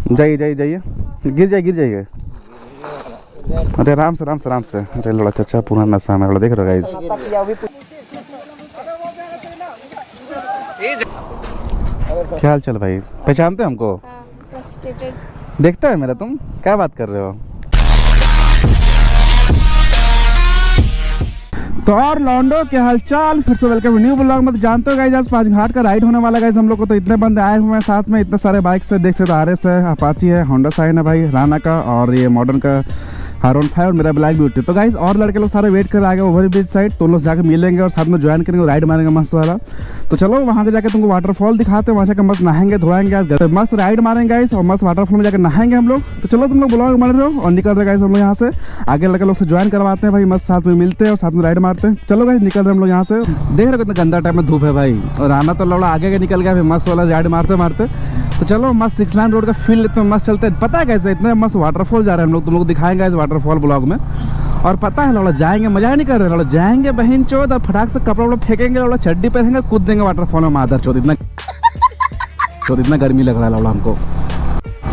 जाइए जाइए जाइए, गिर जाइए। अरे आराम से आराम से आराम से। अरे लड़ा चाचा पूरा नशा में, देख रहे हो गाइस। क्या हाल चाल भाई, पहचानते हो हमको? देखता है मेरा, तुम क्या बात कर रहे हो? तो और लॉन्डो के हालचाल, फिर से वेलकम न्यू ब्लॉग में। तो जानते हो गाइस आज 5 घाट का राइड होने वाला गाइस हम लोग को। तो इतने बंदे आए हुए हैं साथ में, इतने सारे बाइक से, देख सकते हो RS है, अपाची है, होंडा साइन है भाई, राना का, और ये मॉडर्न का R15 और मेरा ब्लैक ब्यूटी। तो गाइस और लड़के लोग सारे वेट कर रहे आगे ओवर ब्रिज साइड, तो लोग जाकर मिलेंगे और साथ में ज्वाइन करेंगे, राइड मारेंगे मस्त वाला। तो चलो वहाँ के जाकर तुमको वाटरफॉल दिखाते हैं, वहाँ जाकर मस्त नहाएंगे धोएंगे, मस्त राइड मारेंगे गाइस, और मस्त वाटरफॉल में जाकर नहाएंगे हम लोग। तो चलो तुम लोग ब्लॉग बन रहे हो और निकल रहे गाइस हम लोग यहाँ से। आगे लड़के लोग से ज्वाइन करवाते हैं भाई, मस्त साथ में मिलते हैं और साथ में राइड मारते हैं। चलो गाइस निकल रहे हम लोग यहाँ से। देख रहे हो कितना गंदा टाइम में धूप है भाई, और आना तो लौड़ा आगे निकल गया, फिर मस्त वाला राइड मारते मारते। तो चलो मस्त 6 लाइन रोड का फील्ड इतना मस्त चलते हैं। पता है कैसे इतने मस्त वाटरफॉल जा रहे हैं हम लोग, तुम लोग दिखाएंगे इस वाटरफॉल ब्लॉग में। और पता है लौड़ा जाएंगे, मजा नहीं कर रहे, लौड़ा जाएंगे बहन चोद, और फटाक से कपड़ा वपड़ा फेंकेंगे, लौड़ा चड्डी पहनेंगे, कूद देंगे वाटरफॉल में मादर चोद। इतना गर्मी लग रहा है लौड़ा हमको।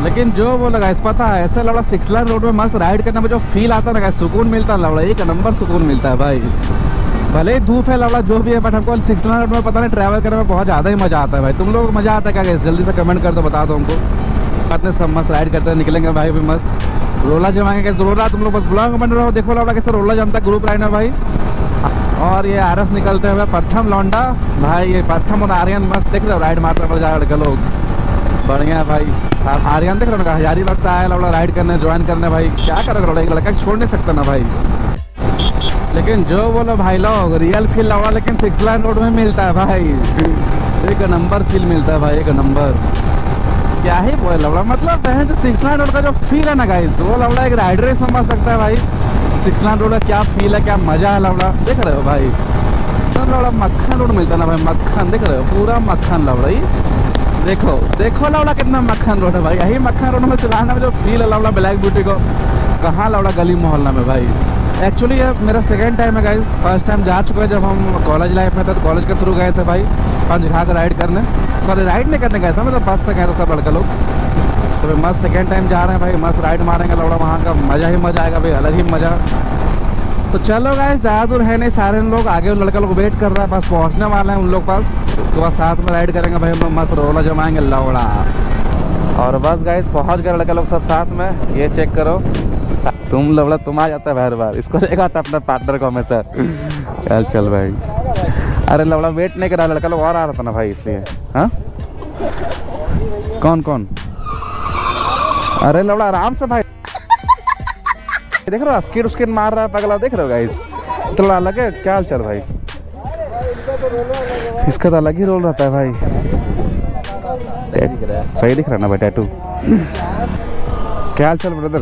लेकिन जो वो लगा इस पता है ऐसे लौड़ा 6 लाइन रोड में मस्त राइड करने में जो फील आता है ना, सुकून मिलता है लौड़ा, एक नंबर सुकून मिलता है भाई। भले ही धूप है लौड़ा जो भी है, बट हमको 6 लाइन रोड में पता नहीं ट्रैवल करने में बहुत ज़्यादा ही मज़ा आता है भाई। तुम लोग को मज़ा आता है क्या? जल्दी से कमेंट कर दो, बता दो हमको। इतने सब मस्त राइड करते निकलेंगे भाई, भी मस्त रोला जमाएंगे कैसे रोला। तुम लोग बस ब्लॉग बन रहे हो, देखो लौड़ा कैसे रोला जमता है, ग्रुप राइड है भाई। और ये RS निकलते हुए प्रथम लौंडा भाई, ये प्रथम और आर्यन मस्त देख रहे हो राइड मारते हुए जा लड़के लोग, बढ़िया भाई। साथ आर्यन देख रहे हो, हजारीबाग से आया लौड़ा राइड करने, ज्वाइन करने भाई। क्या करोगे लौड़ा, एक लड़का छोड़ नहीं सकता ना भाई। लेकिन जो बोलो भाई लोग रियल फील लौड़ा लेकिन 6 लाइन रोड में मिलता है भाई, एक नंबर फील मिलता है भाई, एक नंबर। क्या ही बोले लौड़ा, मतलब वह जो 6 लाइन रोड का जो फील है ना गाइस, वो लौड़ा एक राइडर ही समझ सकता है भाई। 6 लाइन रोड का क्या फील है, क्या मजा है लौड़ा, देख रहे हो भाई। तो लौड़ा मक्खन रोड मिलता है ना भाई, मक्खन देख रहे हो, पूरा मक्खन लौड़ा ही। देखो देखो लौड़ा कितना मक्खन रोड है भाई। यही मक्खन रोड में चलाने में जो फील है लौड़ा ब्लैक ब्यूटी को, कहाँ लौड़ा गली मोहल्ला में भाई। एक्चुअली ये मेरा सेकेंड टाइम है गाइस, फर्स्ट टाइम जा चुका है जब हम कॉलेज लाइफ में थे, तो कॉलेज के थ्रू गए थे भाई 5 घाट राइड करने। सॉरी राइड नहीं करने गए थे, मतलब बस से गए थे सब लड़के लोग। तो मस्त सेकेंड टाइम जा रहे हैं भाई, मस्त राइड मारेंगे लौड़ा, वहाँ का मज़ा ही मज़ा आएगा भाई, अलग ही मज़ा। तो चलो गाइस ज़्यादा दूर है नहीं, सारे लोग आगे लड़का लोग वेट कर रहा है, बस पहुँचने वाले हैं उन लोग पास। उसके बाद साथ में राइड करेंगे भाई हम लोग, मस्त रोला जमाएंगे लौड़ा। और बस गाइस पहुँच गए लड़के लोग सब साथ में। ये चेक करो, तुम लौड़ा तुम आ जाता है बार बार, इसको देखा था अपना पार्टनर को हमेशा। चल चल भाई, अरे लौड़ा वेट नहीं करा, लड़का लोग और आ रहा था ना भाई, इसलिए। हाँ कौन कौन? अरे लौड़ा आराम से भाई, देख रहे हो स्किड उसकिड मार रहा है पगला, देख रहे हो गाइस। तो लौड़ा अलग है, क्या हाल चल भाई? इसका तो अलग ही रोल रहता है भाई। सही दिख रहा है ना भाई टैटू? क्या हाल चल ब्रदर?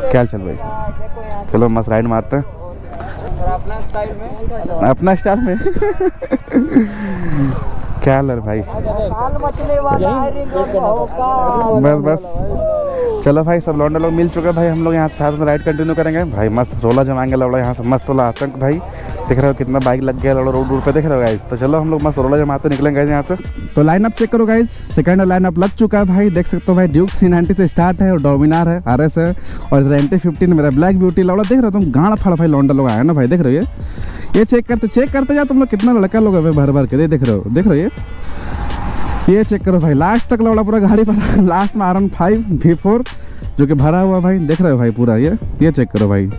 क्या हाल चल भाई? चलो मस्त राइड मारते हैं अपना स्टाइल में। क्या हाल है भाई? बस बस चलो भाई, सब लौंडे लोग मिल चुके हैं भाई, हम लोग यहाँ से साथ में राइड कंटिन्यू करेंगे भाई। मस्त रोला जमाएंगे लौड़ा यहाँ से, मस्त वाला आतंक भाई। देख रहे हो कितना बाइक लग गया लौड़ा रोड पे, देख रहे हो गाइस। तो चलो हम लोग मस्त रोला जमाते निकलेंगे यहाँ से। तो लाइनअप चेक करो गाइस, सेकंड लाइनअप लग चुका है भाई, देख सकते हो भाई। ड्यूक 390 से स्टार्ट है, और डोमिनार है, RS है, और MT-15 मेरा ब्लैक ब्यूटी लौड़ा। देख रहे हो तुम गाड़ फाड़ भाई लौंडा लोग आया ना भाई, देख रहे हो ये चेक करते जाओ तुम लोग, कितना लड़का लोग है भर भर के, देख रहे हो ये चेक करो भाई। लास्ट तक लौड़ा पूरा गाड़ी पर, लास्ट में R15 V4 जो कि भरा हुआ भाई, देख रहे हो भाई पूरा। ये चेक करो भाई।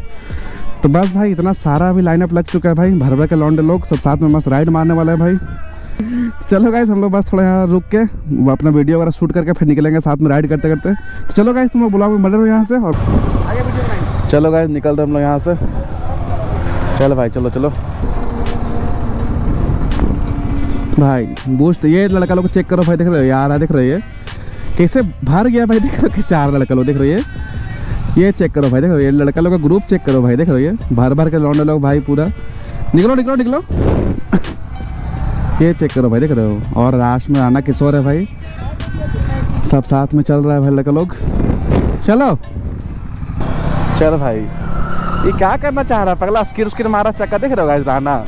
तो बस भाई इतना सारा अभी लाइनअप लग चुका है भाई, भर भर के लौंडे लोग सब साथ में मस्त राइड मारने वाला है भाई। चलो गाइस हम लोग बस थोड़ा यहाँ रुक के वो अपना वीडियो वगैरह शूट करके फिर निकलेंगे साथ में राइड करते करते। तो चलो गाइस तुम लोग ब्लॉग में बने रहो यहाँ से, और चलो गाइस निकल रहे हम लोग यहाँ से। चलो भाई चलो चलो भाई। बूस्ट ये लड़का लोग चेक करो भाई, देख रहे हो यार, देख रहे हो कैसे भर गया भाई, देख रहे हो कि 4 लड़का लोग, देख रहे हो ये चेक करो भाई, देख रहे हो ये लड़का लोग का ग्रुप चेक करो भाई, देख रहे हो ये भर भर के लौंडे लोग भाई पूरा। निकलो निकलो निकलो। ये चेक करो भाई, देख रहे हो। और लास्ट में राना किशोर है भाई, सब साथ में चल रहा है भाई लड़का लोग। चलो चल भाई, ये क्या करना चाह रहा है पगला, स्किड मारा चक्का, देख रहे हो गाइस। राना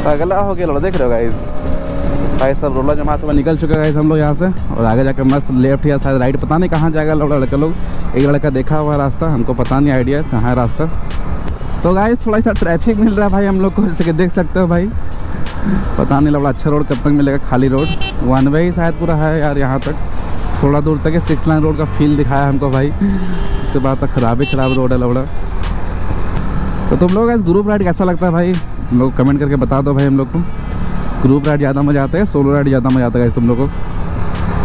पगला हो गया, देख रहे हो गाइस। भाई सब रोला जमात में निकल चुके हैं हम लोग यहाँ से, और आगे जाकर मस्त लेफ्ट या शायद राइट, पता नहीं कहाँ जाएगा लड़का लोग। एक लड़का देखा हुआ रास्ता, हमको पता नहीं आइडिया कहाँ है रास्ता। तो गाइस थोड़ा सा ट्रैफिक मिल रहा है भाई हम लोग को, जैसे कि देख सकते हो भाई। पता नहीं लौड़ा अच्छा रोड कब तक मिलेगा, खाली रोड 1 वे ही शायद पूरा है यार यहाँ तक, थोड़ा दूर तक 6 लाइन रोड का फील दिखाया हमको भाई। उसके बाद तक खराब रोड है लौड़ा। तो तुम लोग इस ग्रुप राइड कैसा लगता है भाई, तुम लोग कमेंट करके बता दो भाई हम लोग को। ग्रुप राइड ज़्यादा मज़ा आता है, सोलो राइड ज़्यादा मज़ा आता है तुम लोग को।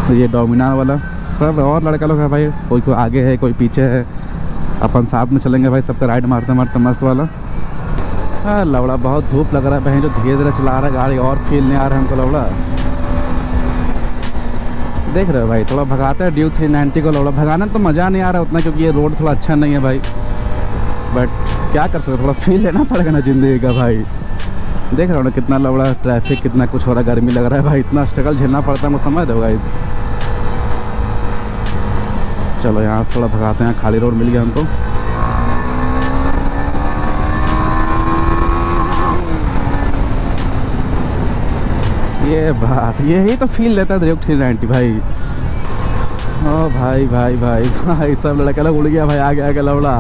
तो ये डोमिनार वाला सब और लड़का लोग है भाई, कोई आगे है कोई पीछे है, अपन साथ में चलेंगे भाई, सबका राइड मारते मारते मस्त वाला। हाँ लौड़ा बहुत धूप लग रहा है भाई, जो धीरे धीरे चला रहा है गाड़ी, और फील नहीं आ रहा है हमको लौड़ा। देख रहे हो भाई, थोड़ा भगाता है ड्यूक 390 को लौड़ा। भगाना तो मज़ा नहीं आ रहा उतना, क्योंकि ये रोड थोड़ा अच्छा नहीं है भाई, बट क्या कर सकते, थोड़ा फील लेना पड़ेगा ना ज़िंदगी का भाई। देख रहे हो ना कितना लौड़ा ट्रैफिक, कितना कुछ हो रहा है, गर्मी लग रहा है भाई, इतना स्ट्रगल झेलना पड़ता है, मुझे समझ रहे हो गाइस। चलो यहाँ से थोड़ा भगाते हैं, खाली रोड मिल गया हमको। ये बात, यही तो फील लेता है ड्यूक 390 भाई। ओ भाई भाई भाई भाई सब लड़का लोग उड़ गया भाई, आगे आगे लौड़ा।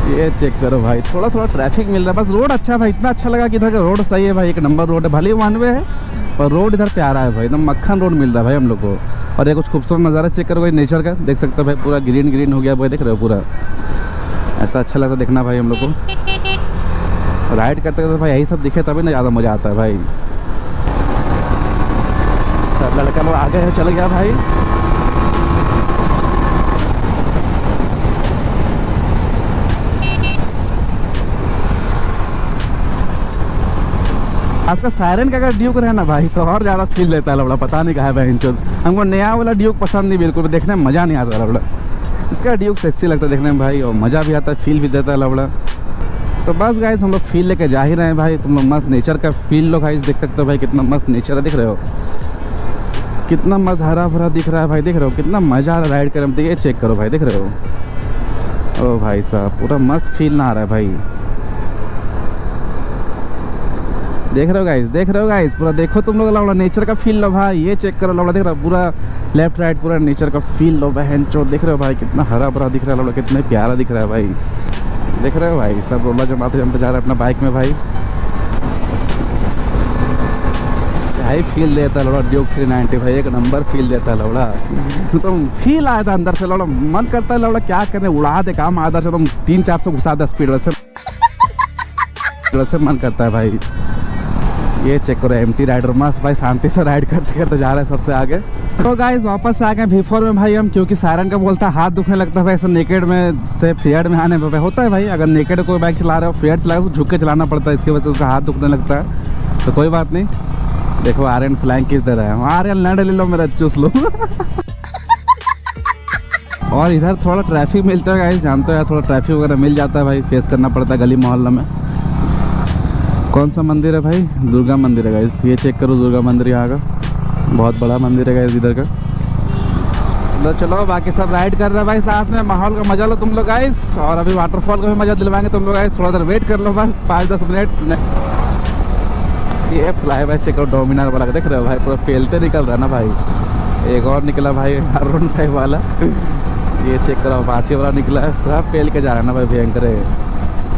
ये चेक करो भाई, थोड़ा थोड़ा ट्रैफिक मिल रहा है, बस रोड अच्छा है भाई, इतना अच्छा लगा कि इधर का रोड सही है भाई, एक नंबर रोड है, भले ही 1 वे है पर रोड इधर प्यारा है भाई, एकदम मक्खन रोड मिल रहा है भाई हम लोग को। और ये कुछ खूबसूरत नज़ारा चेक करो भाई नेचर का, देख सकते हो भाई, पूरा ग्रीन ग्रीन हो गया भाई, देख रहे हो पूरा, ऐसा अच्छा लगता है देखना भाई हम लोग को। राइड करते करते भाई यही सब दिखे तभी ना ज़्यादा मज़ा आता है भाई। सब लड़का लोग आगे है, चल गया भाई। आज का सायरन का अगर ड्यूक रहे ना भाई तो और ज़्यादा फील देता है लौड़ा, पता नहीं कहा है भाई। हमको नया वाला ड्यूक पसंद नहीं बिल्कुल, देखने में मज़ा नहीं आता लौड़ा। इसका ड्यूक सेक्सी लगता है देखने में भाई, और मज़ा भी आता है, फील भी देता है लौड़ा। तो बस गाइस हम लोग फील लेके जा ही रहे हैं भाई, तुम लोग मस्त नेचर का फील लो गाइस, देख सकते हो भाई कितना मस्त नेचर है, दिख रहे हो कितना मस्त हरा भरा दिख रहा है भाई, देख रहे हो कितना मज़ा आ रहा है राइड करने में। ये चेक करो भाई, देख रहे हो ओ भाई साहब, पूरा मस्त फील ना आ रहा है भाई, देख रहे हो गाइस, देख रहे हो गाइस, पूरा देखो तुम लोग लौड़ा, नेचर का फील लो भाई। ये चेक करो लौड़ा, देख रहा पूरा लेफ्ट राइट पूरा नेचर का फील लो बहन चो, देख रहे हो भाई कितना हरा भरा दिख रहा है लौड़ा, कितना प्यारा दिख रहा है भाई, देख रहे हो भाई। सब रोला जमाते जमते जा रहे हैं अपना बाइक में भाई, भाई फील देता है लौड़ा ड्यूक 390 भाई, एक नंबर फील देता है लौड़ा। तो फील आया था अंदर से लौड़ा, मन करता है लौड़ा क्या करने, उड़ा दे काम आधा से, तुम 300-400 घुसा दे स्पीड वैसे मन करता है भाई। ये चेक करो एम्प्टी राइडर मस्त भाई, शांति से राइड करते करते जा रहे हैं सबसे आगे। तो गाइस वापस आ गए V4 में भाई हम, क्योंकि सायरन का बोलता है हाथ दुखने लगता है भाई, ऐसे नेकेड में से फेयर्ड में आने पे होता है भाई। अगर नेकेड कोई बाइक चला रहे हो, फेयर्ड चला रहे हो तो झुक के चलाना पड़ता है, इसकी वजह से उसका हाथ दुखने लगता है। तो कोई बात नहीं, देखो आर्यन फ्लाइंग किस दे रहा है, आर्यन लड़ ले लो मेरा चूस लो। और इधर थोड़ा ट्रैफिक मिलता है गाइस, जानते हो यार, थोड़ा ट्रैफिक वगैरह मिल जाता है भाई, फेस करना पड़ता है गली मोहल्ला में। कौन सा मंदिर है भाई, दुर्गा मंदिर है गाइस, ये चेक करो दुर्गा मंदिर यहाँ का, बहुत बड़ा मंदिर है गाइस इधर का। तो चलो बाकी सब राइड कर रहे हैं भाई साथ में, माहौल का मजा लो तुम लोग गाइस, और अभी वाटरफॉल का भी मजा दिलवाएंगे तुम लोग गाइस, थोड़ा देर वेट कर लो बस 5-10 मिनट। ये फ्लाई बाय चेक करो डोमिनार वाला, देख रहे हो भाई पूरा फैलते निकल रहा है ना भाई। एक और निकला भाई R15 वाला, ये चेक करो अपाचे वाला निकला है, सब फैल के जा रहा है ना भाई, भयंकर है।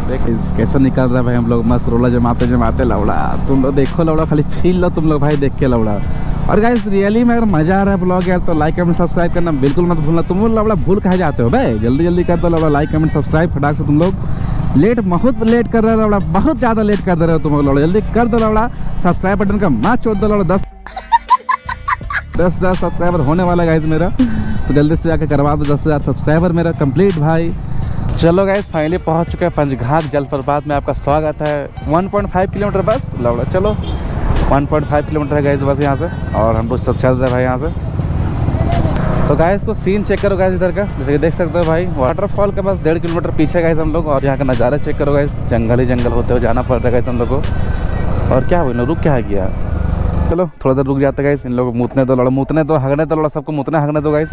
देख कैसा निकल रहा है भाई, हम लोग मस्त रोला जमाते जमाते लौड़ा। तुम लोग देखो लौड़ा, खाली फील लो तुम लोग भाई देख के लौड़ा। और गाइस रियली में अगर मजा आ रहा है ब्लॉग यार, तो लाइक कमेंट सब्सक्राइब करना बिल्कुल मत भूलना। तुम लोग लौड़ा भूल कहे जाते हो भाई, जल्दी जल्दी कर दो लौड़ा, लाइक कमेंट सब्सक्राइब फटाक से। तुम लोग बहुत लेट कर रहे हो लौड़ा, बहुत ज़्यादा लेट कर दे रहे हो तुम लोग लौड़ा, जल्दी कर दो लौड़ा, सब्सक्राइब बटन का माँ चोट दो लौड़ा। 10,000 सब्सक्राइबर होने वाला गाइस मेरा, तो जल्दी से जाकर करवा दो 10,000 सब्सक्राइबर मेरा कंप्लीट भाई। चलो गाइस फाइनली पहुंच चुके हैं पंचघाट जलप्रपात में, आपका स्वागत है। 1.5 किलोमीटर बस लौड़ा, चलो 1.5 किलोमीटर है गाइस बस यहाँ से, और हम लोग सब चल रहे हैं भाई यहाँ से। तो गाइस को सीन चेक करो गाइस इधर का, जैसे कि देख सकते हो भाई वाटरफॉल के बस 1.5 किलोमीटर पीछे गाइस हम लोग, और यहाँ का नज़ारा चेक करो गाइस, जंगल ही जंगल होते हुए जाना पड़ रहा है गाइस हम लोग को। और क्या हुआ रुक क्या गया, चलो थोड़ा देर रुक जाते गाइस, इन लोग मुतने दो लौड़ा, मुतने दो हगने दो लौड़ा, सबको मुतने हगने दो गाइस।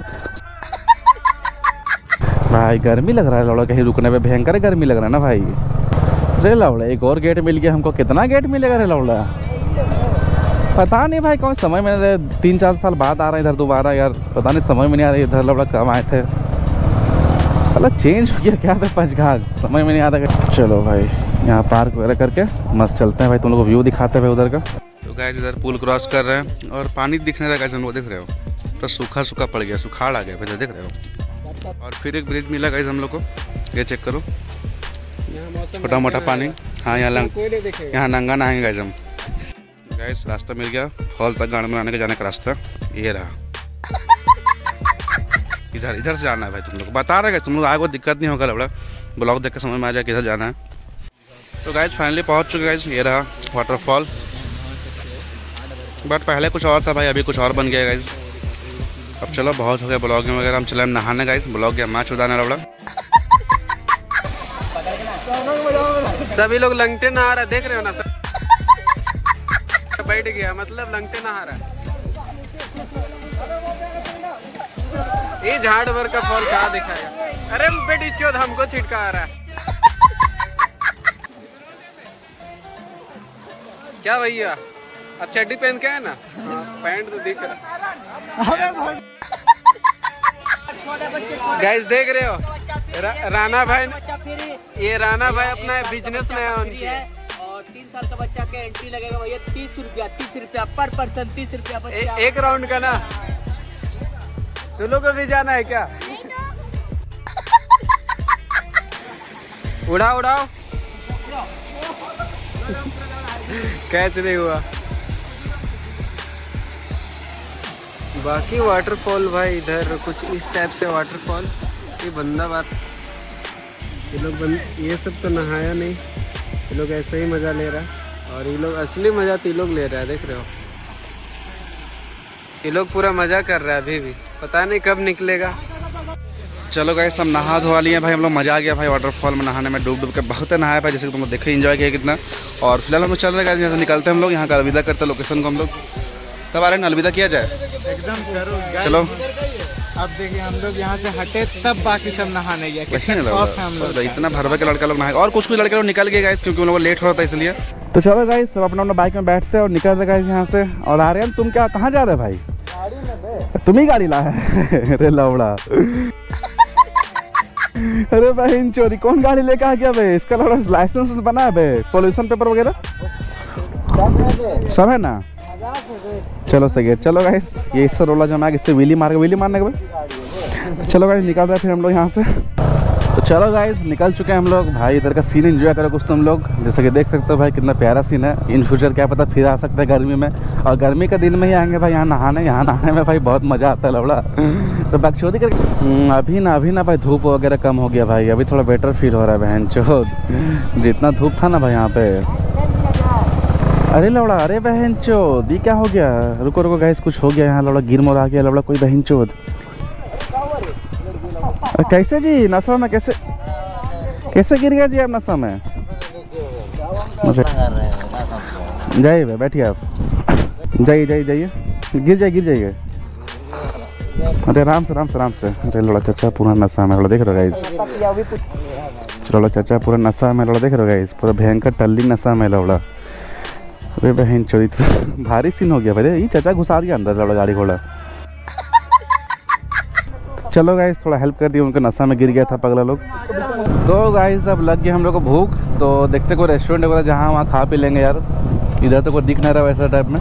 भाई गर्मी लग रहा है लौड़ा, कहीं रुकने पे भयंकर गर्मी लग रहा है ना भाई। रे लौड़ा एक और गेट मिल गया हमको, कितना गेट मिलेगा रे लौड़ा, पता नहीं भाई कौन समझ में नहीं आ रहा, 3-4 साल बाद आ रहा है इधर दोबारा यार, पता नहीं समझ में नहीं आ रहा इधर लौड़ा कब आए थे, साला चेंज हो गया क्या पे पंचघाट, समझ में नहीं आ रहा। चलो भाई यहाँ पार्क वगैरह करके मस्त चलते हैं भाई, तुम लोग को व्यू दिखाते हैं भाई उधर का। तो गाइस इधर पुल क्रॉस कर रहे हैं और पानी दिखने लगा, हम लोग देख रहे हो तो सूखा सूखा पड़ गया, सुखाड़ आ गया भाई, देख रहे हो। और फिर एक ब्रिज मिला गाइस हम लोग को, ये चेक करो छोटा मोटा पानी। हाँ यहाँ नंगा नहाएंगे गाइस हम। गाइस रास्ता मिल गया हॉल तक गाड़ी में आने के जाने का रास्ता, ये रहा। इधर से जाना है भाई, तुम लोग बता रहे तुम लोग आगे कोई दिक्कत नहीं होगा, लबड़ा ब्लॉग देख के समझ में आ जाए किधर जाना है। तो गाइस फाइनली पहुंच चुके गाइस, ये रहा वाटरफॉल, बट पहले कुछ और था भाई, अभी कुछ और बन गया गाइस। अब चलो बहुत हो गया ब्लॉगिंग वगैरह, हम चले नहाने गाइस, ब्लॉग गया माछ उदाना लबड़ा। सभी लोग लंगटे नहा रहा, देख रहे हो ना सब बैठ गया, मतलब लंगटे नहा रहा। ये झाड़ भर का फॉल कहाँ दिखाया, अरे बेटी चौथ हमको छिटका आ रहा है। क्या भैया अब चड्डी पहन के है ना, पैंट तो दिख रहा। गाइस देख रहे हो राणा भाई, ये राणा भाई अपना बिजनेस नया उनकी है, और 3 साल का बच्चा का एंट्री लगेगा भैया 30 रुपया पर पर्सन, 30 रुपया एक राउंड का ना। तुम लोग को भी जाना है क्या? उड़ाओ उड़ाओ कैच नहीं हुआ। बाकी वाटरफॉल भाई इधर कुछ इस टाइप से वाटरफॉल, ये बंदा बात, ये लोग ये सब तो नहाया नहीं, ये लोग ऐसे ही मज़ा ले रहा है, और ये लोग असली मज़ा तो ये लोग ले रहा है, देख रहे हो ये लोग पूरा मज़ा कर रहा है, अभी भी पता नहीं कब निकलेगा। चलो गाइस हम नहा धोवा लिए भाई, हम लोग मजा आ गया भाई वाटरफॉल में नहाने में, डूब के बहुत नहाया भाई, जैसे कि तुम लोग देखे एंजॉय किया कितना। और फिलहाल हम लोग चल रहे हैं यहाँ से निकलते हैं हम लोग, यहाँ का अलविदा करते हैं लोकेशन को हम लोग, तब आ रहे हैं अलविदा किया जाए एकदम जरूर। चलो अब देखिए हम लोग यहाँ से हटे तब बाकी सब नहाने गए, इतना भर भर के लड़का लोग नहाए, और कुछ लड़के लोग निकल गए गाइस क्योंकि उन लोगों को लेट हो रहा था इसलिए। तो चलो गाइस सब अपना अपना बाइक में बैठते हैं और निकल रहे गाइस यहाँ से। और आ रहे हैं तुम क्या कहाँ जा रहे भाई? तुम ही गाड़ी लाया है? अरे लौड़ा अरे भाई चोरी कौन गाड़ी लेकर आ गया भाई? इसका लौड़ा लाइसेंस बना है भाई, पोल्यूशन पेपर वगैरह सब है ना? चलो सही है। चलो गाइस ये इससे रोला जमा इससे व्हीली मारने के बाद चलो गाइस निकल रहे हैं फिर हम लोग यहाँ से। तो चलो गाइस निकल चुके हैं हम लोग भाई, इधर का सीन एंजॉय करो कुछ तुम लोग, जैसे कि देख सकते हो भाई कितना प्यारा सीन है। इन फ्यूचर क्या पता फिर आ सकता है गर्मी में, और गर्मी के दिन में ही आएंगे भाई यहाँ नहाने में भाई बहुत मज़ा आता है लौड़ा। तो बकचोदी कर अभी ना भाई धूप वगैरह कम हो गया भाई, अभी थोड़ा बेटर फील हो रहा है बहन चोद, जितना धूप था ना भाई यहाँ पे। अरे लौड़ा, अरे बहन चोद ये क्या हो गया? रुको गाइस कुछ हो गया यहाँ, लौड़ा गिर मोर आ गया लौड़ा कोई बहन चोद। कैसे जी नशा में कैसे गिर गया जी आप नशा में? जाइए बैठिए आप, जाइए गिर जाइए। अरे आराम से। अरे लौड़ा चाचा पूरा नशा में, लौड़ा देख रहे हो गाइस, चलो चाचा पूरा नशा में, लौड़ा देख रहे हो गाइस, पूरा भयंकर टल्ली नशा में लौड़ा। अरे बहन चोरी तो भारी सीन हो गया भाई, ये चाचा घुसा दिया अंदर लौड़ा गाड़ी घोड़ा। चलो गाइस थोड़ा हेल्प कर दिया, उनका नशा में गिर गया था पगला लोग। तो गाइस अब लग गया हम लोग को भूख, तो देखते कोई रेस्टोरेंट वगैरह जहाँ वहाँ खा पी लेंगे यार। इधर तो कोई दिख नहीं रहा वैसा टाइप में,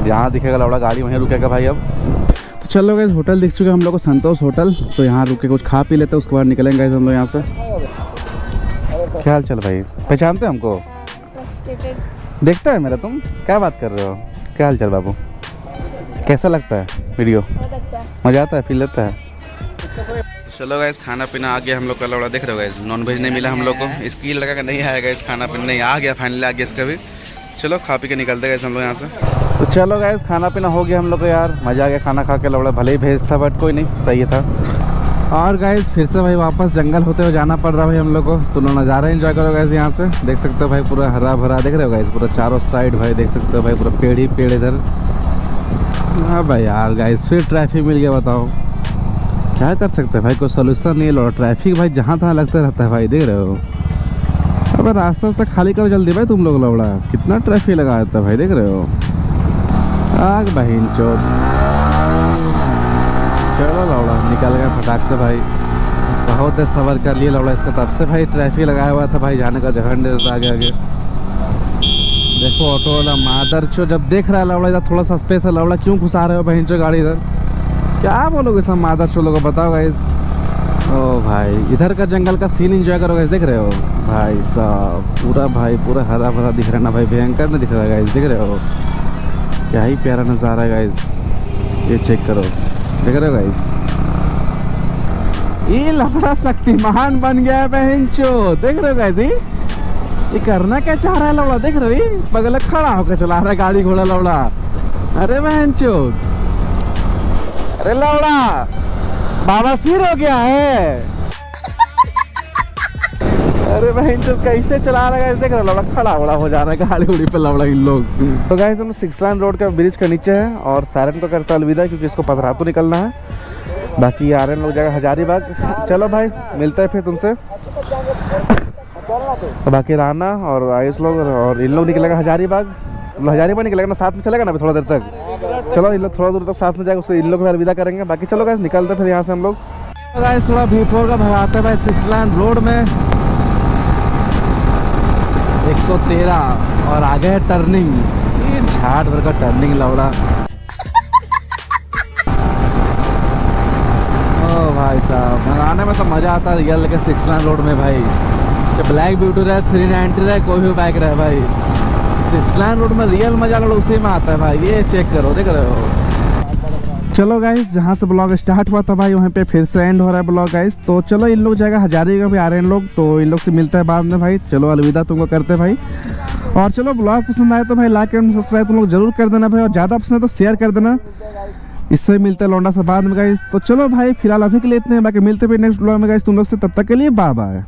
जहाँ दिखेगा लौड़ा गाड़ी वहीं रुकेगा भाई अब। तो चलो गाइस होटल दिख चुके हम लोग को, संतोष होटल, तो यहाँ रुक के कुछ खा पी लेते हैं, उसके बाद निकलेंगे गाइस हम लोग यहाँ से। क्या हाल चल भाई, पहचानते हैं हमको? देखता है मेरा, तुम क्या बात कर रहे हो? क्या हाल चल बाबू, कैसा लगता है वीडियो? मज़ा आता है, फील लेता है? चलो गाइस खाना पीना आ गया हम लोग का लौड़ा, देख रहे हो गाइस नॉन वेज नहीं मिला हम लोग को, इसकी लगा का नहीं आया गाइस, खाना पीना नहीं आ गया, फाइनली आ गया इसका भी। चलो खा पी के निकलते गाइस हम लोग यहाँ से। तो चलो गाइस खाना पीना हो गया हम लोग को यार, मज़ा आ गया खाना खा के लौड़ा, भले ही भेज था बट कोई नहीं सही था। और गाइस फिर से भाई वापस जंगल होते हुए जाना पड़ रहा भाई हम लोग को, तो नज़ारा एंजॉय करो गाइस यहाँ से, देख सकते हो भाई पूरा हरा भरा, देख रहे हो गाइस पूरा चारों साइड भाई, देख सकते हो भाई पूरा पेड़ ही पेड़ इधर। हाँ भाई यार गाइस फिर ट्रैफिक मिल गया, बताओ क्या कर सकते हैं भाई, कोई सोल्यूशन नहीं है। ट्रैफिक भाई जहाँ तहाँ लगता रहता है भाई, देख रहे हो। अब रास्ता खाली करो जल्दी भाई तुम लोग लौड़ा, कितना ट्रैफिक लगा रहता है भाई, देख रहे हो। आग बहन चोद। चलो लौड़ा निकल गया फटाक से भाई, बहुत देर सबर कर लिए लौड़ा इसका, तब से भाई ट्रैफिक लगाया हुआ था भाई, जाने का जगह नहीं देता आगे आगे। देखो ऑटो वाला मादर चो जब देख रहा है लौड़ा इधर थोड़ा सा स्पेस है, लौड़ा क्यों घुसा रहे हो बहन चो गाड़ी इधर, क्या बोलोगे सब मादर चो लोगों को, बताओ गाइस। ओ भाई इधर का जंगल का सीन एंजॉय करो गाइस, देख रहे हो भाई साहब, पूरा भाई पूरा हरा भरा दिख रहा है ना भाई, भयंकर नहीं दिख रहा है गाइस, देख रहे हो क्या ही प्यारा नज़ारा है गाइस, ये चेक करो, देख रहे हो गाइस। ये लफड़ा शक्तिमान बन गया है बहनचो, देख रहे हो गाइस। ये करना क्या चाह रहा है लौड़ा, देख रहे हो, ये बगल खड़ा होकर चला रहा है गाड़ी घोड़ा लौड़ा। अरे बहनचो, अरे लौड़ा बाबा सिर हो गया है। अरे बहनचो कैसे चला रहा है, देख रहे हो लौड़ा खड़ा उड़ा हो जा रहा है गाड़ी उड़ी पे लौड़ा इन लोग। तो गाइस हम 6 लाइन रोड का ब्रिज का नीचे है और सायरन को करता अलविदा, क्योंकि इसको पथरातू निकलना है, बाकी आ रहे हैं लोग जाएगा हजारीबाग। चलो भाई मिलते हैं फिर तुमसे। तो बाकी राना और आयुष लोग और इन लोग निकलेगा हजारीबाग, तुम हजारीबाग निकलेगा ना, साथ में चलेगा ना थोड़ा देर तक। चलो इन लोग थोड़ा दूर तक साथ में जाएगा, उसको इन लोग को अलविदा करेंगे। बाकी चलो गाइस निकलते फिर यहाँ से हम लोग। तो गाइस थोड़ा V4 का भगाते हैं भाई 6 लाइन रोड में 113 और आगे है टर्निंग, ये झाड़ भर का टर्निंग लौड़ा। ओ भाई साहब भगाने में तो मज़ा आता है रियल के 6 लाइन रोड में भाई, कि ब्लैक ब्यूटी रहे 390 रहे कोई भी बाइक रहे भाई, 6 लाइन रोड में रियल मजा लो उसी में आता है भाई, ये चेक करो, देख रहे हो। चलो गाइस जहाँ से ब्लॉग स्टार्ट हुआ था भाई वहीं पे फिर से एंड हो रहा है ब्लॉग गाइस। तो चलो इन लोग जाएगा हजारीबाग भी आ रहे हैं लोग, तो इन लोग से मिलता है बाद में भाई। चलो अलविदा तुमको करते भाई, और चलो ब्लॉग पसंद आए तो भाई लाइक एंड सब्सक्राइब तुम लोग जरूर कर देना भाई, और ज़्यादा पसंद है तो शेयर कर देना। इससे मिलते हैं लौंडा से बाद में गाइस। तो चलो भाई फिलहाल अभी के लिए इतने हैं, बाकी मिलते हैं नेक्स्ट ब्लॉग में गाइस तुम लोग से, तब तक के लिए बाय बाय।